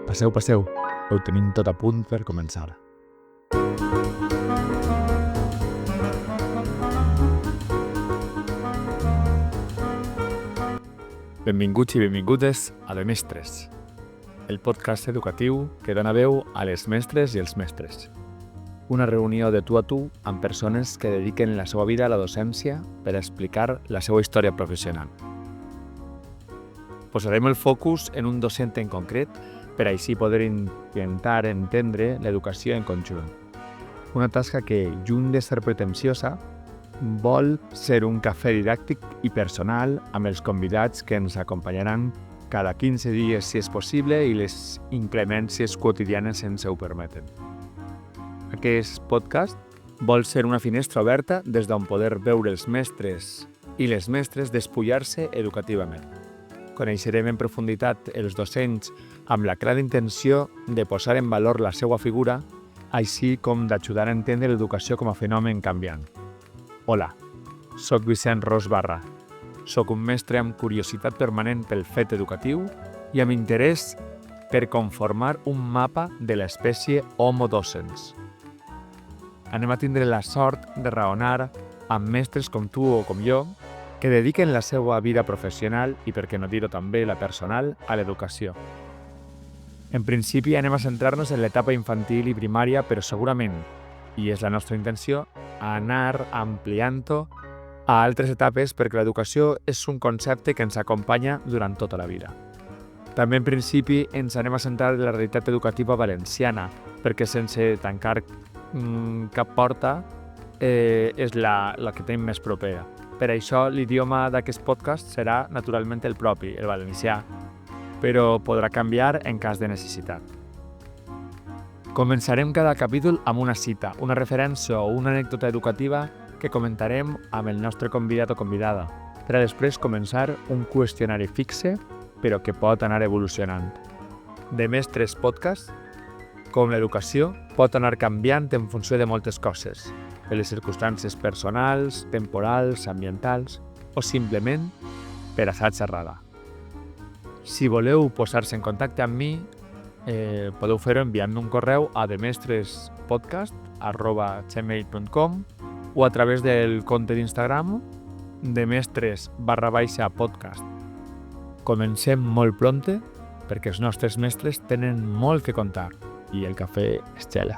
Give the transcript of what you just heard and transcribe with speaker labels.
Speaker 1: Passeu, passeu. Ho tenim tot a punt per començar. Benvinguts i benvingudes a De Mestres, el podcast educatiu que dona veu a les mestres i els mestres. Una reunió de tu a tu amb persones que dediquen la seva vida a la docència per explicar la seva història professional. Posarem el focus en un docent en concret per així poder intentar entendre l'educació en conjunt. Una tasca que, lluny de ser pretensiosa, vol ser un cafè didàctic i personal amb els convidats que ens acompanyaran cada 15 dies si és possible i les inclemències quotidianes ens ho permeten. Aquest podcast vol ser una finestra oberta des d'on poder veure els mestres i les mestres despullar-se educativament. Coneixerem en profunditat els docents amb la clara intenció de posar en valor la seva figura, així com d'ajudar a entendre l'educació com a fenomen canviant. Hola, soc Vicent Ros Barra. Soc un mestre amb curiositat permanent pel fet educatiu i amb interès per conformar un mapa de l'espècie Homo docens. Anem a tindre la sort de raonar amb mestres com tu o com jo que dediquen la seva vida professional i, per què no dir-ho també, la personal, a l'educació. En principi anem a centrar-nos en l'etapa infantil i primària, però segurament, i és la nostra intenció, anar ampliant-ho a altres etapes perquè l'educació és un concepte que ens acompanya durant tota la vida. També en principi ens anem a centrar en la realitat educativa valenciana, perquè sense tancar cap porta és la que tenim més propera. Per això l'idioma d'aquest podcast serà naturalment el propi, el valencià, però podrà canviar en cas de necessitat. Començarem cada capítol amb una cita, una referència o una anècdota educativa que comentarem amb el nostre convidat o convidada, per a després començar un qüestionari fixe, però que pot anar evolucionant. De Mestres Podcast, com l'educació, pot anar canviant en funció de moltes coses, de les circumstàncies personals, temporals, ambientals o simplement per assaig xerrada. Si voleu posar-se en contacte amb mi, podeu fer-ho enviant-me un correu a demestrespodcast@gmail.com o a través del compte d'Instagram demestres_podcast. Comencem molt prompte perquè els nostres mestres tenen molt que contar i el cafè es gela.